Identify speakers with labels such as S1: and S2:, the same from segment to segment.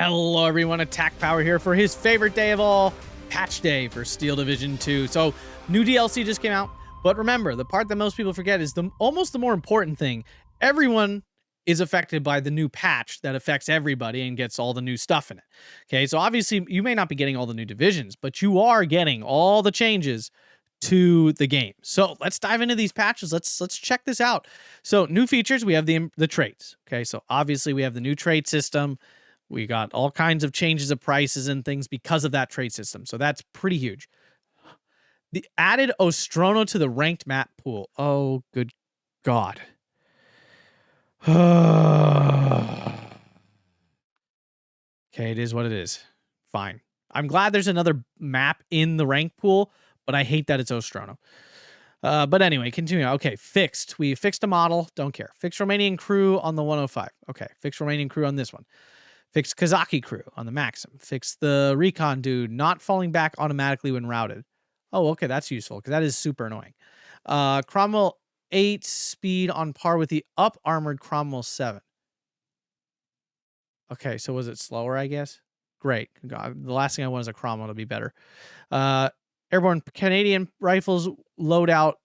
S1: Hello everyone, Attack Power here for his favorite day of all, Patch Day for Steel Division 2. So, new DLC just came out, but remember, the part that most people forget is almost the more important thing. Everyone is affected by the new patch that affects everybody and gets all the new stuff in it. Okay, so obviously you may not be getting all the new divisions, but you are getting all the changes to the game. So let's dive into these patches. Let's check this out. So new features, we have the traits. Okay, so obviously we have the new trait system. We got all kinds of changes of prices and things because of that trade system. So that's pretty huge. The added Ostrono to the ranked map pool. Oh, good God. Okay, it is what it is. Fine. I'm glad there's another map in the rank pool, but I hate that it's Ostrono. But anyway, continue. Okay, fixed. We fixed a model. Don't care. Fixed Romanian crew on the 105. Okay, fixed Romanian crew on this one. Fix Kazaki crew on the Maxim. Fix the recon dude not falling back automatically when routed. Oh, okay, that's useful because that is super annoying. Cromwell 8 speed on par with the up armored Cromwell 7. Okay, so was it slower, I guess? Great. God, the last thing I want is a Cromwell to be better. Airborne Canadian rifles loadout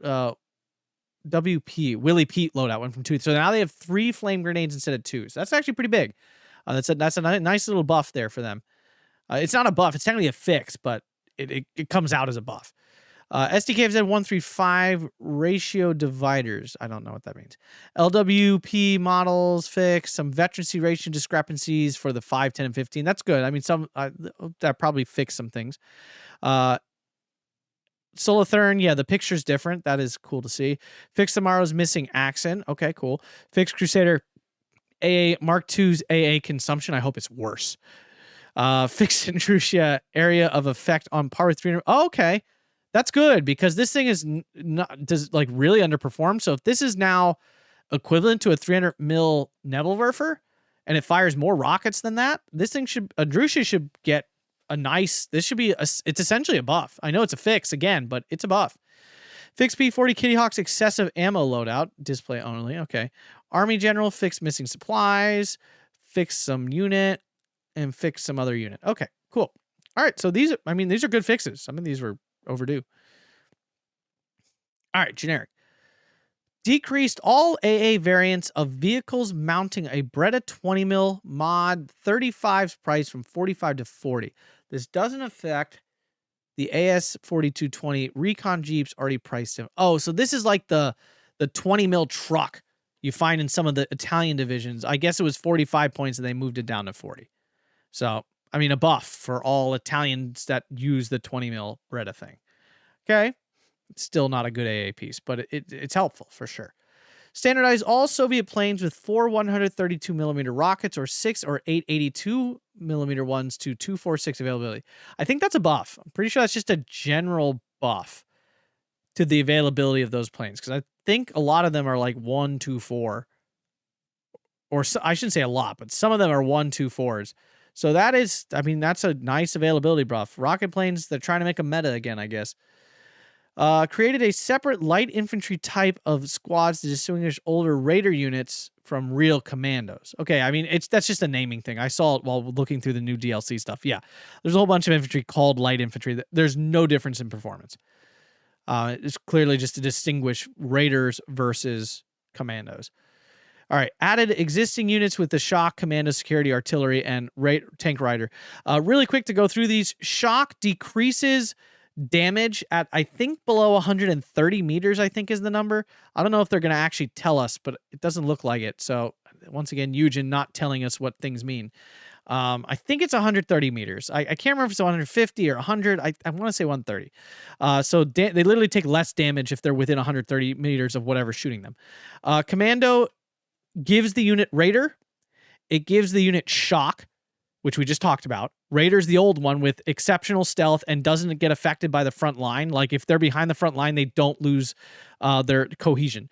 S1: WP, Willie Pete loadout went from 2. So now they have 3 flame grenades instead of 2. So that's actually pretty big. That's a nice little buff there for them. It's not a buff. It's technically a fix, but it comes out as a buff. SDKFZ 135 ratio dividers. I don't know what that means. LWP models fix. Some veterancy ratio discrepancies for the 5, 10, and 15. That's good. I mean, that probably fixed some things. Solothurn, yeah, the picture's different. That is cool to see. Fix tomorrow's missing accent. Okay, cool. Fix Crusader AA Mark II's AA consumption. I hope it's worse. Fixed Intrusia area of effect on par with 300. Oh, okay, that's good because this thing is does like really underperform. So if this is now equivalent to a 300 mil Nebelwerfer and it fires more rockets than that, this thing Andrusia should get a nice. This should be it's essentially a buff. I know it's a fix again, but it's a buff. Fix P40 Kitty Hawk's excessive ammo loadout. Display only. Okay. Army General, fix missing supplies. Fix some unit. And fix some other unit. Okay, cool. All right, so these are good fixes. Some of these were overdue. All right, generic. Decreased all AA variants of vehicles mounting a Beretta 20 mil mod 35's price from 45 to 40. This doesn't affect the AS 4220 Recon Jeeps already priced in. Oh, so this is like the 20 mil truck you find in some of the Italian divisions. I guess it was 45 points and they moved it down to 40. So, I mean, a buff for all Italians that use the 20 mil Beretta thing. Okay. It's still not a good AA piece, but it's helpful for sure. Standardize all Soviet planes with 4 132 millimeter rockets or 6 or 8 82 millimeter ones to 246 availability. I think that's a buff. I'm pretty sure that's just a general buff to the availability of those planes because I think a lot of them are like 124, or so, I shouldn't say a lot, but some of them are 124s. So that is, I mean, that's a nice availability buff. Rocket planes, they're trying to make a meta again, I guess. Created a separate light infantry type of squads to distinguish older raider units from real commandos. Okay, I mean, that's just a naming thing. I saw it while looking through the new DLC stuff. Yeah, there's a whole bunch of infantry called light infantry. There's no difference in performance. It's clearly just to distinguish raiders versus commandos. All right, added existing units with the Shock, Commando, Security, Artillery, and Tank Rider. Really quick to go through these. Shock decreases damage at, I think, below 130 meters, I think is the number. I don't know if they're going to actually tell us, but it doesn't look like it. So, once again, Eugen not telling us what things mean. I think it's 130 meters. I can't remember if it's 150 or 100. I want to say 130. So they literally take less damage if they're within 130 meters of whatever's shooting them. Commando gives the unit Raider. It gives the unit Shock, which we just talked about. Raider's the old one with exceptional stealth and doesn't get affected by the front line. Like if they're behind the front line, they don't lose their cohesion.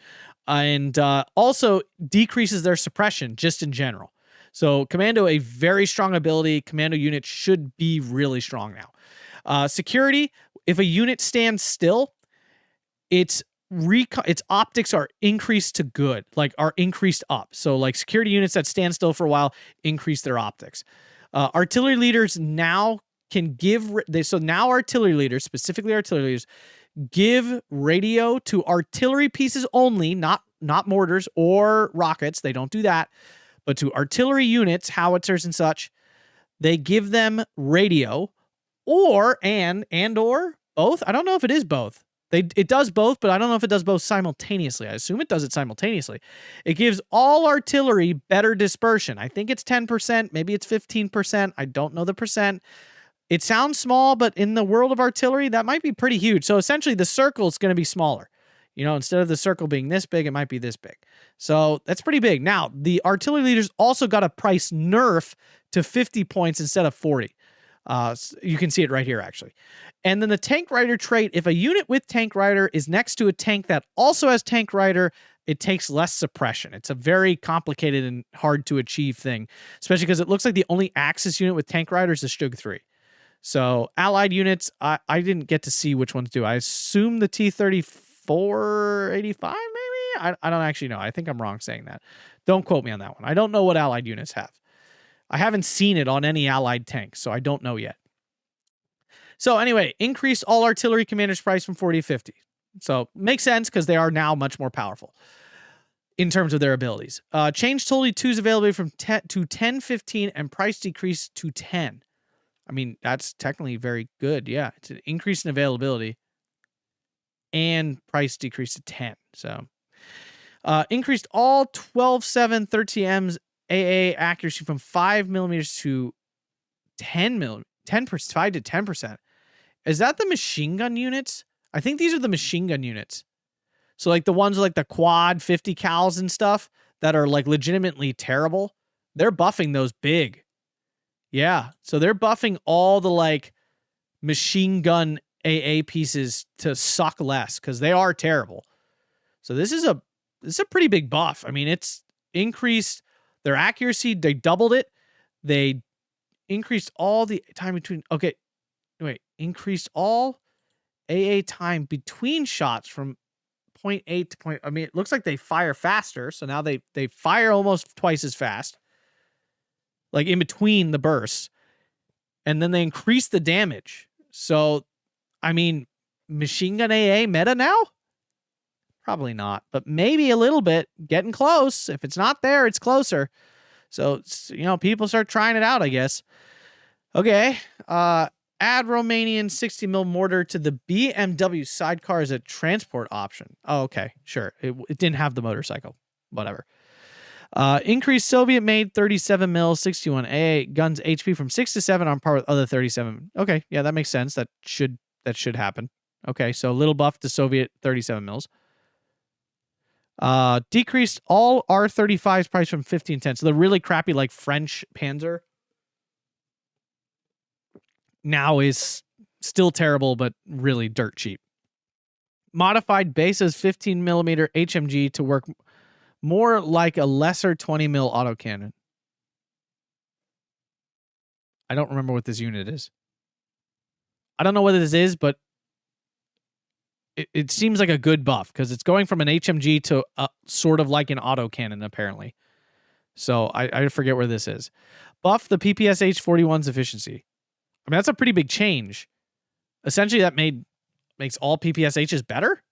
S1: And also decreases their suppression just in general. So Commando, a very strong ability. Commando unit should be really strong now. Security, if a unit stands still, its optics are increased to good, like are increased up. So like security units that stand still for a while increase their optics. Artillery leaders now can give so now artillery leaders, specifically artillery leaders, give radio to artillery pieces only, not mortars or rockets. They don't do that, but to artillery units, howitzers and such, they give them radio, or both. I don't know if it is both. It does both, but I don't know if it does both simultaneously. I assume it does it simultaneously. It gives all artillery better dispersion. I think it's 10%, maybe it's 15%. I don't know the percent. It sounds small, but in the world of artillery, that might be pretty huge. So essentially, the circle is going to be smaller. Instead of the circle being this big, it might be this big. So that's pretty big. Now, the artillery leaders also got a price nerf to 50 points instead of 40. You can see it right here, actually. And then the tank rider trait, if a unit with tank rider is next to a tank that also has tank rider, it takes less suppression. It's a very complicated and hard to achieve thing, especially because it looks like the only Axis unit with tank riders is Stug 3. So allied units, I didn't get to see which ones do. I assume the T-34-85 maybe? I don't actually know. I think I'm wrong saying that. Don't quote me on that one. I don't know what allied units have. I haven't seen it on any allied tanks, so I don't know yet. So anyway, increased all artillery commanders' price from 40 to 50. So makes sense because they are now much more powerful in terms of their abilities. Changed totally 2's availability from 10 to 10-15 and price decreased to 10. I mean, that's technically very good. Yeah, it's an increase in availability and price decreased to 10. So increased all 12-7 30M's AA accuracy from 5 millimeters to 5 to 10%. Is that the machine gun units? I think these are the machine gun units. So like the ones like the quad 50 cals and stuff that are like legitimately terrible. They're buffing those big. Yeah. So they're buffing all the like machine gun AA pieces to suck less because they are terrible. So this is a pretty big buff. I mean, it's increased their accuracy. They doubled it. They increased all the time between. Okay, wait. Increased all AA time between shots from 0.8 to point. I mean, it looks like they fire faster. So now they fire almost twice as fast, like in between the bursts, and then they increase the damage. So, I mean, machine gun AA meta now? Probably not, but maybe a little bit. Getting close. If it's not there, it's closer. So, people start trying it out, I guess. Okay. Add Romanian 60 mil mortar to the BMW sidecar as a transport option. Oh, okay. Sure. It didn't have the motorcycle. Whatever. Increase Soviet-made 37 mil 61 AA guns HP from 6 to 7 on par with other 37. Okay. Yeah, that makes sense. That should happen. Okay. So a little buff to Soviet 37 mils. Decreased all R35's price from 1510. So the really crappy like French Panzer now is still terrible, but really dirt cheap. Modified Besa's 15 millimeter HMG to work more like a lesser 20 mil autocannon. I don't remember what this unit is. I don't know what this is, but it seems like a good buff because it's going from an HMG to sort of like an autocannon, apparently. So I forget where this is. Buff the PPSH 41's efficiency. I mean, that's a pretty big change. Essentially, that makes all PPSHs better?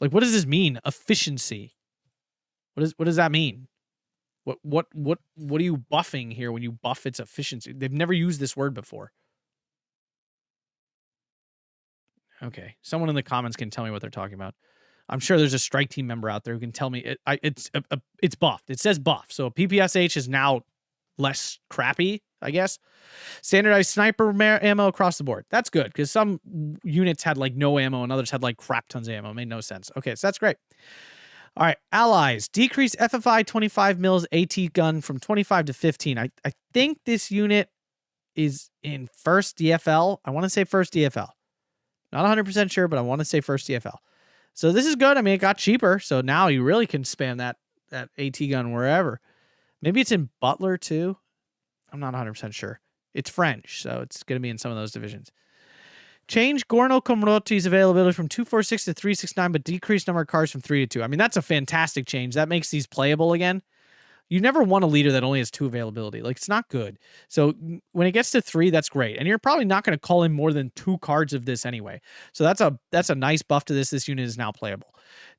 S1: Like, what does this mean? Efficiency. What does that mean? What are you buffing here when you buff its efficiency? They've never used this word before. Okay, someone in the comments can tell me what they're talking about. I'm sure there's a strike team member out there who can tell me it's buffed. It says buff, so PPSH is now less crappy, I guess. Standardized sniper ammo across the board. That's good because some units had like no ammo and others had like crap tons of ammo. It made no sense. Okay, so that's great. All right, allies. Decrease FFI 25 mils AT gun from 25 to 15. I think this unit is in first DFL. I want to say first DFL. Not 100% sure, but I want to say first DFL. So this is good. I mean, it got cheaper, so now you really can spam that AT gun wherever. Maybe it's in Butler too. I'm not 100% sure. It's French, so it's going to be in some of those divisions. Change Gorno Komroti's availability from 246 to 369, but decrease number of cars from 3 to 2. I mean, that's a fantastic change. That makes these playable again. You never want a leader that only has 2 availability. Like, it's not good. So when it gets to 3, that's great. And you're probably not going to call in more than 2 cards of this anyway. So that's a nice buff to this. This unit is now playable.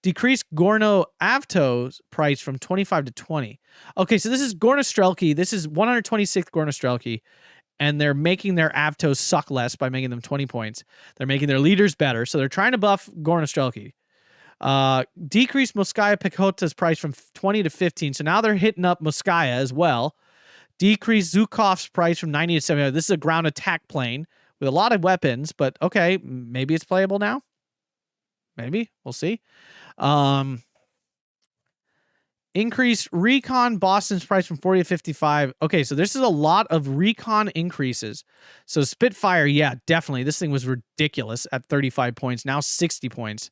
S1: Decrease Gorno Avto's price from 25 to 20. Okay, so this is Gornostrelki. This is 126th Gornostrelki. And they're making their Avtos suck less by making them 20 points. They're making their leaders better. So they're trying to buff Gornostrelki. Decrease Moskaya Pechota's price from 20 to 15. So now they're hitting up Moskaya as well. Decrease Zhukov's price from 90 to 70. This is a ground attack plane with a lot of weapons, but okay, maybe it's playable now. Maybe. We'll see. Increase Recon Boston's price from 40 to 55. Okay, so this is a lot of Recon increases. So Spitfire, yeah, definitely. This thing was ridiculous at 35 points. Now 60 points.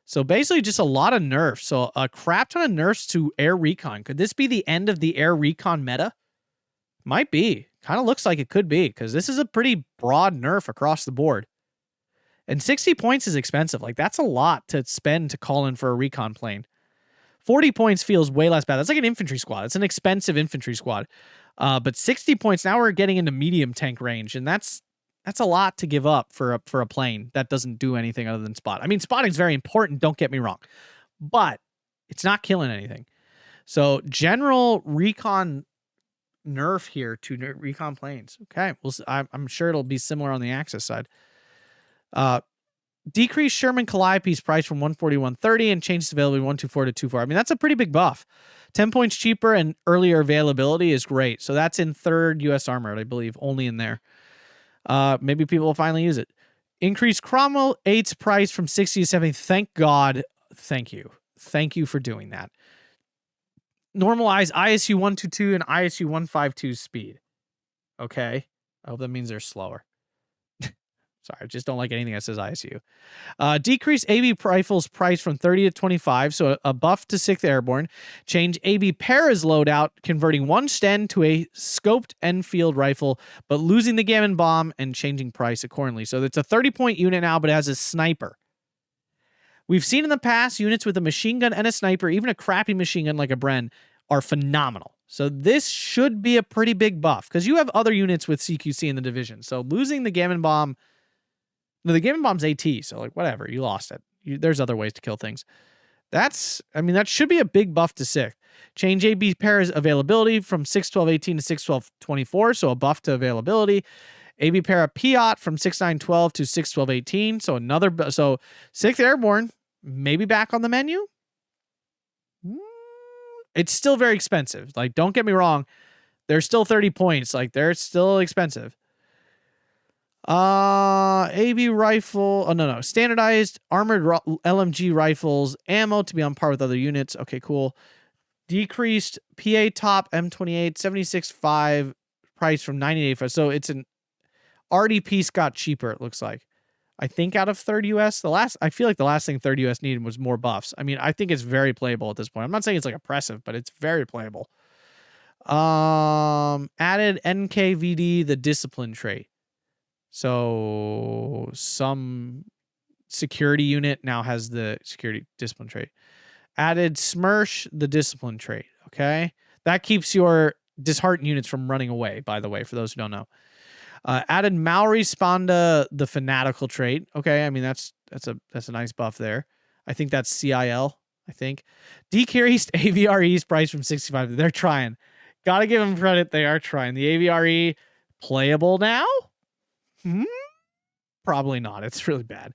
S1: So basically just a lot of nerfs. So a crap ton of nerfs to air recon. Could this be the end of the air recon meta? Might be. Kind of looks like it could be, because this is a pretty broad nerf across the board. And 60 points is expensive. Like, that's a lot to spend to call in for a recon plane. 40 points feels way less bad. That's like an infantry squad. It's an expensive infantry squad. But 60 points, now we're getting into medium tank range, and that's a lot to give up for a plane that doesn't do anything other than spot. I mean, spotting is very important, don't get me wrong, but it's not killing anything. So general recon nerf here to recon planes. Okay, I'm sure it'll be similar on the Axis side. Decrease Sherman Calliope's price from 140 to 130 and change its availability 124 to 24. I mean, that's a pretty big buff. 10 points cheaper and earlier availability is great. So that's in 3rd U.S. Armored, I believe, only in there. Maybe people will finally use it. Increase Cromwell 8's price from 60 to 70. Thank God. Thank you. Thank you for doing that. Normalize ISU 122 and ISU 152's speed. Okay. I hope that means they're slower. Sorry, I just don't like anything that says ISU. Decrease AB Rifle's price from 30 to 25, so a buff to 6th Airborne. Change AB Para's loadout, converting 1 Sten to a scoped Enfield rifle, but losing the Gammon Bomb and changing price accordingly. So it's a 30-point unit now, but it has a sniper. We've seen in the past units with a machine gun and a sniper, even a crappy machine gun like a Bren, are phenomenal. So this should be a pretty big buff, because you have other units with CQC in the division. So losing the Gammon Bomb... No, the Gammon Bomb's AT, so like whatever, you lost it. There's other ways to kill things. That should be a big buff to 6th. Change AB Para's availability from 61218 to 61224, so a buff to availability. AB Para Piat from 6912 to 61218, so another. So 6th Airborne maybe back on the menu. It's still very expensive. Like, don't get me wrong, they're still 30 points. Like, they're still expensive. AB rifle. Oh, no. Standardized armored LMG rifles. Ammo to be on par with other units. Okay, cool. Decreased PA top M28 76.5 price from 98. So it's an RDP got cheaper, it looks like. I think out of 3rd US. I feel like the last thing 3rd US needed was more buffs. I mean, I think it's very playable at this point. I'm not saying it's like oppressive, but it's very playable. Added NKVD, the discipline trait. So some security unit now has the security discipline trait. Added Smersh, the discipline trait. Okay. That keeps your disheartened units from running away, by the way, for those who don't know. Added Maori Sponda, the fanatical trait. Okay. I mean, that's a nice buff there. I think that's CIL, I think. Decreased AVRE's price from 65. They're trying. Gotta give them credit. They are trying. The AVRE playable now? Probably not. It's really bad.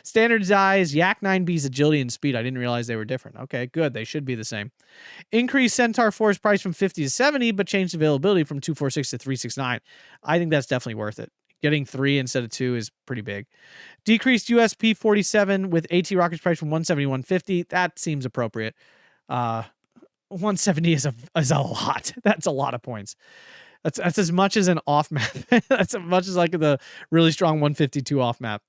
S1: Standardized Yak 9B's agility and speed. I didn't realize they were different. Okay, good. They should be the same. Increase Centaur 4's price from 50 to 70, but changed availability from 246 to 369. I think that's definitely worth it. Getting 3 instead of 2 is pretty big. Decreased USP 47 with AT rockets price from 170 to 150. That seems appropriate. 170 is a lot. That's a lot of points. That's as much as an off map. That's as much as like the really strong 152 off map.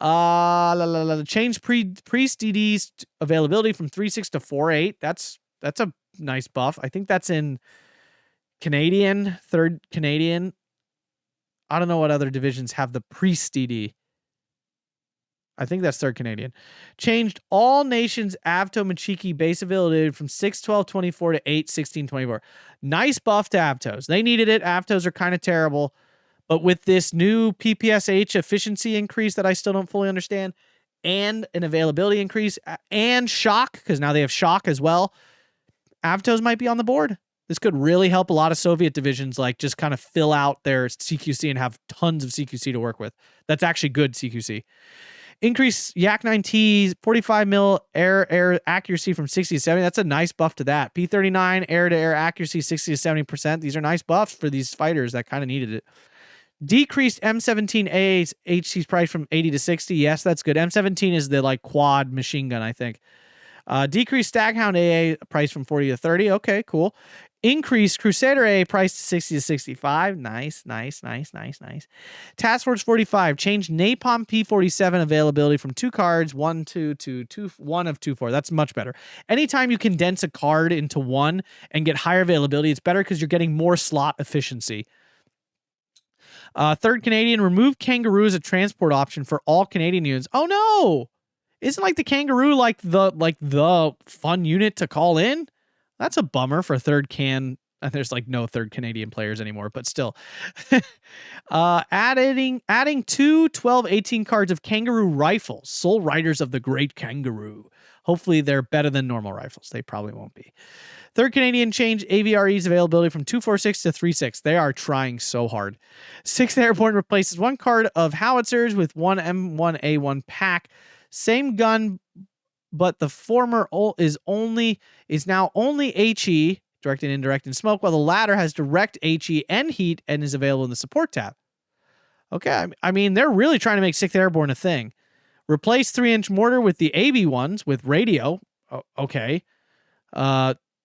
S1: Change priest DD's availability from 3.6 to 4.8. That's a nice buff. I think that's in Canadian, 3rd Canadian. I don't know what other divisions have the priest DD. I think that's 3rd Canadian. Changed all nations Avto Machiki base availability from 6/12/24 to 8/16/24. Nice buff to Avtos. They needed it. Avtos are kind of terrible. But with this new PPSH efficiency increase that I still don't fully understand, and an availability increase, and shock, because now they have shock as well, Avtos might be on the board. This could really help a lot of Soviet divisions like just kind of fill out their CQC and have tons of CQC to work with. That's actually good CQC. Increase Yak-9T's 45 mil air accuracy from 60 to 70. That's a nice buff to that. P-39 air-to-air accuracy 60 to 70%. These are nice buffs for these fighters that kind of needed it. Decreased M17A's HC's price from 80 to 60. Yes, that's good. M17 is the like quad machine gun, I think. Decreased Staghound AA price from 40 to 30. Okay, cool. Increased Crusader AA price to 60 to 65. Nice. Task Force 45 changed Napalm P47 availability from 2 cards, 1, 2 to 2, 1 of 2, 4. That's much better. Anytime you condense a card into 1 and get higher availability, it's better because you're getting more slot efficiency. 3rd Canadian, remove Kangaroo as a transport option for all Canadian units. Oh no! Isn't like the Kangaroo like the fun unit to call in? That's a bummer for 3rd Can. There's like no 3rd Canadian players anymore, but still. Adding 2 12/18 cards of Kangaroo rifles, Soul Riders of the Great Kangaroo. Hopefully they're better than normal rifles. They probably won't be. 3rd Canadian changed AVRE's availability from 246 to 36. They are trying so hard. 6th Airborne replaces 1 card of howitzers with 1 M1A1 pack. Same gun, but the former is now only HE, direct and indirect, and smoke, while the latter has direct HE and heat and is available in the support tab. Okay, I mean, they're really trying to make 6th Airborne a thing. Replace 3-inch mortar with the AB ones with radio. Okay.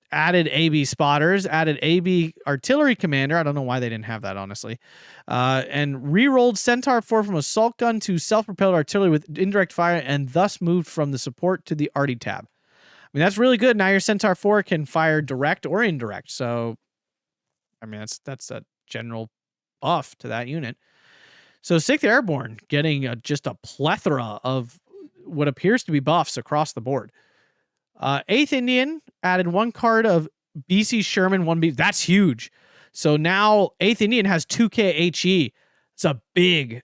S1: Added AB spotters, added AB artillery commander. I don't know why they didn't have that, honestly. And re-rolled Centaur 4 from assault gun to self-propelled artillery with indirect fire, and thus moved from the support to the arty tab. I mean, that's really good. Now your Centaur 4 can fire direct or indirect. So, I mean, that's a general buff to that unit. So 6th Airborne getting just a plethora of what appears to be buffs across the board. 8th Indian added 1 card of BC Sherman 1B. That's huge. So now 8th Indian has 2K HE. It's a big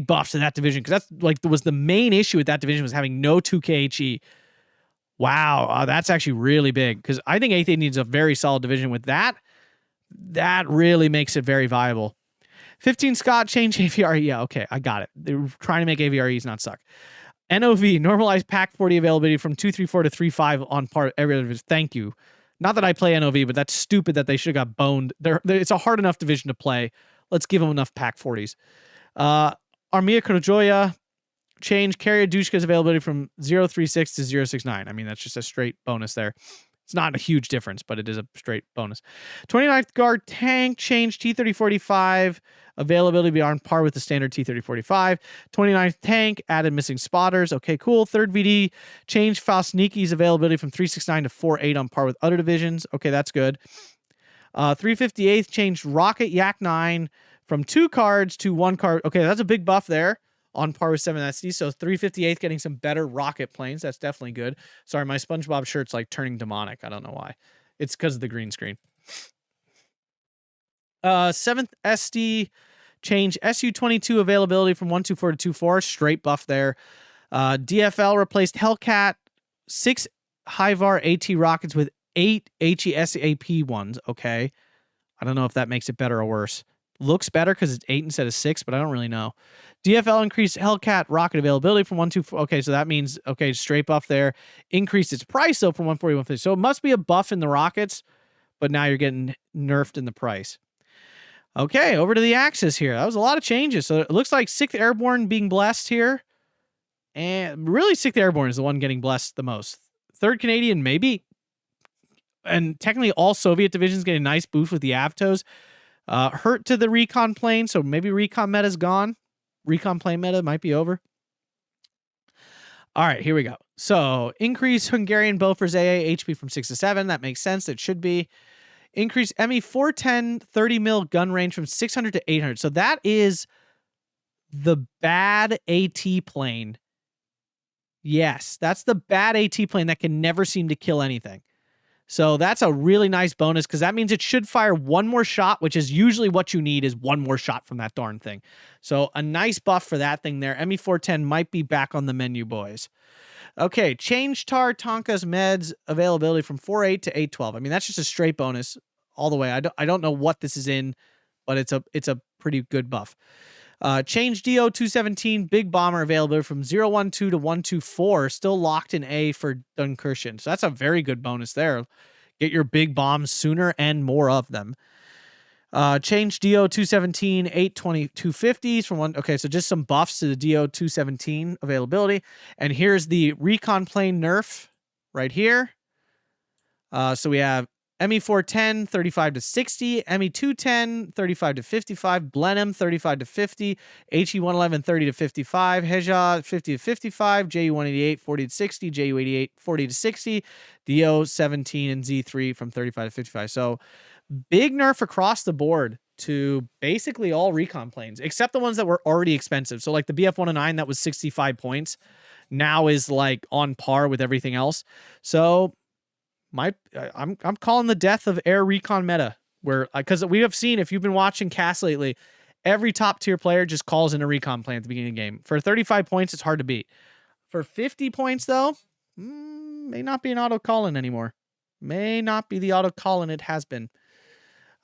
S1: buff to that division, because that's like was the main issue with that division, was having no 2K HE. Wow, that's actually really big, because I think 8th Indian is a very solid division with that. That really makes it very viable. 15 Scott changed AVRE. Yeah, okay, I got it. They're trying to make AVREs not suck. NOV, normalized pack 40 availability from 234 to 35 on part every other. Thank you. Not that I play NOV, but that's stupid that they should have got boned. It's a hard enough division to play. Let's give them enough pack 40s. Armia Krojoya changed Carrier Dushka's availability from 036 to 069. I mean, that's just a straight bonus there. It's not a huge difference, but it is a straight bonus. 29th Guard Tank changed T-3045 availability to be on par with the standard T-3045. 29th Tank added missing spotters. Okay, cool. 3rd VD changed Faustniki's availability from 369 to 48 on par with other divisions. Okay, that's good. 358th changed Rocket Yak-9 from 2 cards to 1 card. Okay, that's a big buff there. On par with 7SD. So 358th getting some better rocket planes. That's definitely good. Sorry, my SpongeBob shirt's like turning demonic. I don't know why. It's because of the green screen. 7th SD change SU-22 availability from 124 to 24. Straight buff there. DFL replaced Hellcat 6 Hyvar AT rockets with 8 HESAP ones. Okay. I don't know if that makes it better or worse. Looks better because it's 8 instead of 6, but I don't really know. DFL increased Hellcat rocket availability from 124. Okay, so that means, okay, straight buff there. Increased its price, though, from 140 to 150. So it must be a buff in the rockets, but now you're getting nerfed in the price. Okay, over to the Axis here. That was a lot of changes. So it looks like 6th Airborne being blessed here. And really, 6th Airborne is the one getting blessed the most. 3rd Canadian, maybe. And technically, all Soviet divisions getting a nice boost with the Avtos. Hurt to the recon plane, so maybe recon meta's gone. Recon plane meta might be over. All right, here we go. So, increase Hungarian Bofors AA HP from 6 to 7. That makes sense. It should be. Increase ME 410 30 mil gun range from 600 to 800. So, that is the bad AT plane Yes, that's the bad AT plane that can never seem to kill anything. So that's a really nice bonus because that means it should fire one more shot, which is usually what you need is one more shot from that darn thing. So a nice buff for that thing there. ME410 might be back on the menu, boys. Okay, change Tar Tonka's meds availability from 4.8 to 8.12. I mean, that's just a straight bonus all the way. I don't know what this is in, but it's a pretty good buff. Change DO 217 Big Bomber availability from 012 to 124, still locked in A for Dunkirchen. So that's a very good bonus there. Get your big bombs sooner and more of them. Change DO 217 820 250s from one. Okay, so just some buffs to the DO 217 availability. And here's the recon plane nerf right here. So we have ME410 35 to 60, ME210 35 to 55, Blenheim 35 to 50, HE111 30 to 55, Heja 50 to 55, JU188 40 to 60, JU88 40 to 60, DO17 and Z3 from 35 to 55. So big nerf across the board to basically all recon planes, except the ones that were already expensive. So like the BF109 that was 65 points now is like on par with everything else. So I'm calling the death of air recon meta, where because we have seen, if you've been watching cast lately, every top tier player just calls in a recon plane at the beginning of the game. For 35 points, it's hard to beat. For 50 points though, may not be an auto call-in anymore. May not be the auto call-in it has been.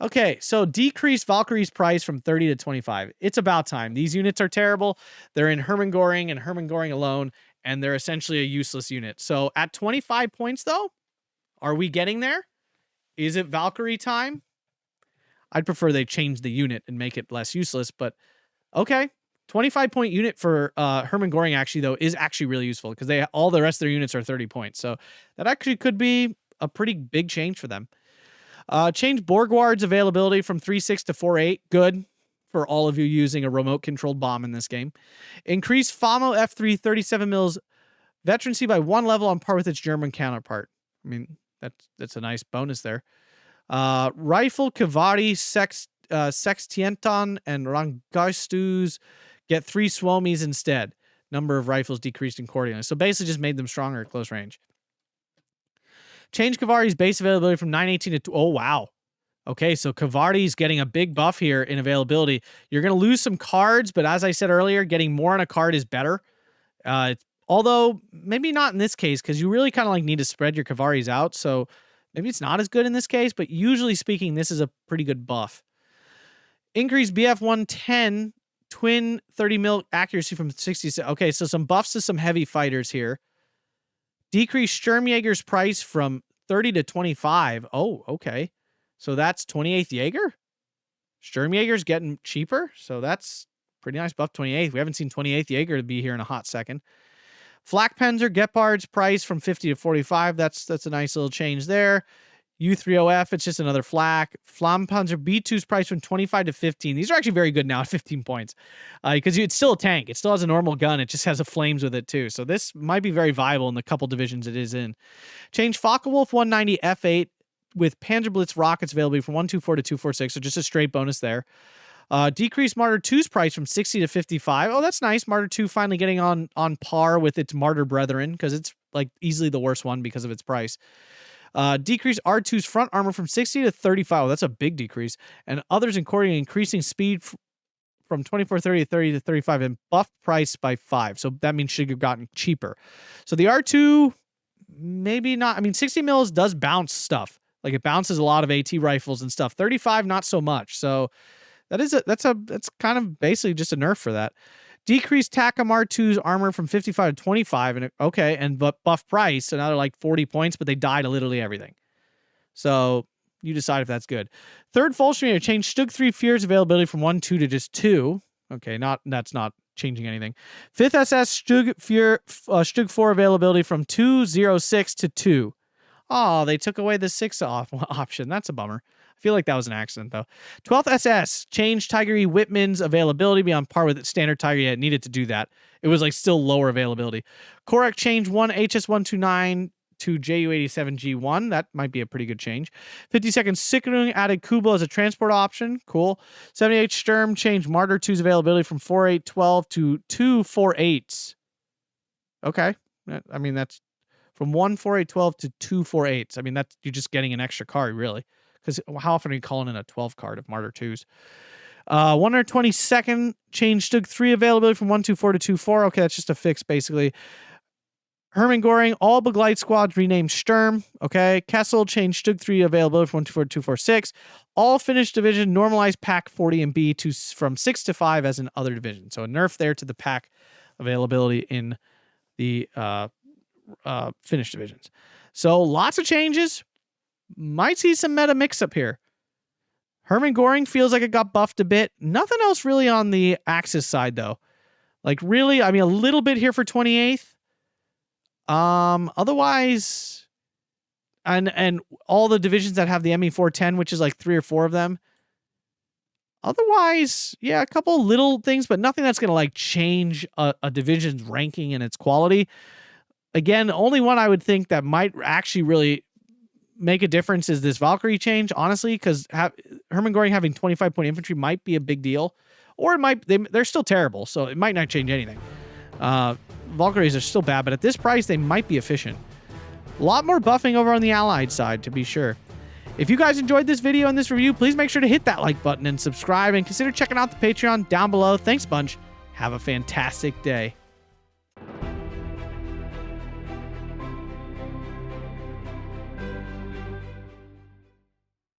S1: Okay, so decrease Valkyrie's price from 30 to 25. It's about time. These units are terrible. They're in Hermangoring and Hermangoring alone, and they're essentially a useless unit. So at 25 points though, are we getting there? Is it Valkyrie time? I'd prefer they change the unit and make it less useless, but okay. 25-point unit for Hermangoring actually, though, is actually really useful because all the rest of their units are 30 points. So that actually could be a pretty big change for them. Change Borgward's availability from 3.6 to 4.8. Good for all of you using a remote-controlled bomb in this game. Increase FAMO F3 37 mils veterancy by 1 level on par with its German counterpart. I mean, that's a nice bonus there. Rifle Kavari Sextienton and Rangaistus get 3 Swomies instead. Number of rifles decreased accordingly. So basically just made them stronger at close range. Change Kavari's base availability from 918 to 2. Oh, wow. Okay, so Kavari's getting a big buff here in availability. You're going to lose some cards, but as I said earlier, getting more on a card is better. Although, maybe not in this case, because you really kind of like need to spread your Kavaris out, so maybe it's not as good in this case, but usually speaking, this is a pretty good buff. Increase BF110 twin 30 mil accuracy from 60. Okay, so some buffs to some heavy fighters here. Decrease Sturmjäger's price from 30 to 25. Oh, okay. So that's 28th Jaeger? Sturmjäger's getting cheaper, so that's pretty nice buff, 28th. We haven't seen 28th Jaeger be here in a hot second. Flakpanzer Gepard's price from 50 to 45. That's a nice little change there. U30F, it's just another flak. Flampanzer B2's price from 25 to 15. These are actually very good now at 15 points. Because it's still a tank. It still has a normal gun. It just has a flames with it too. So this might be very viable in the couple divisions it is in. Change Focke-Wulf 190 F8 with Panzerblitz rockets available from 124 to 246. So just a straight bonus there. Decrease Martyr 2's price from 60 to 55. Oh, that's nice. Martyr 2 finally getting on par with its Martyr brethren, because it's like easily the worst one because of its price. Decrease R2's front armor from 60 to 35. Oh, that's a big decrease. And others increasing speed from 2430 to 30 to 35 and buff price by 5. So that means should have gotten cheaper. So the R2, maybe not. I mean, 60 mils does bounce stuff. Like it bounces a lot of AT rifles and stuff. 35, not so much. So that's kind of basically just a nerf for that. Decrease Takam R2's armor from 55 to 25, and okay, and buff price, so now they're like 40 points, but they died to literally everything. So you decide if that's good. Third Volstreamer changed Stug 3 Fear's availability from 1-2 to just 2. Okay, that's not changing anything. 5th SS Stug 4 availability from 206 to 2. Oh, they took away the 6 option. That's a bummer. I feel like that was an accident, though. 12th SS changed Tiger E. Whitman's availability beyond par with its standard Tiger E. It needed to do that. It was like still lower availability. Korak changed 1 HS129 to JU87G1. That might be a pretty good change. 52nd Sicherung added Kubo as a transport option. Cool. 78 Sturm changed Martyr 2's availability from 4812 to 248s. Okay. I mean, that's from 14812 to 248s. I mean, that's you're just getting an extra card, really. Because how often are you calling in a 12 card of Martyr 2s? 122nd change Stug 3 availability from 124 to 24. Okay, that's just a fix, basically. Hermann Göring, all Begleit squads renamed Sturm. Okay, Kessel changed Stug 3 availability from 124 to 246. All Finnish division normalized pack 40 and B to from 6 to 5 as in other divisions. So a nerf there to the pack availability in the Finnish divisions. So lots of changes. Might see some meta mix-up here. Hermann Göring feels like it got buffed a bit. Nothing else really on the Axis side, though. Like, really, I mean, a little bit here for 28th. Otherwise, and all the divisions that have the ME410, which is like 3 or 4 of them. Otherwise, yeah, a couple little things, but nothing that's going to like change a division's ranking and its quality. Again, only one I would think that might actually really make a difference is this Valkyrie change, honestly, because Hermann Göring having 25-point infantry might be a big deal, or it might they're still terrible, so it might not change anything. Valkyries are still bad, but at this price, they might be efficient. A lot more buffing over on the Allied side, to be sure. If you guys enjoyed this video and this review, please make sure to hit that like button and subscribe, and consider checking out the Patreon down below. Thanks, bunch. Have a fantastic day.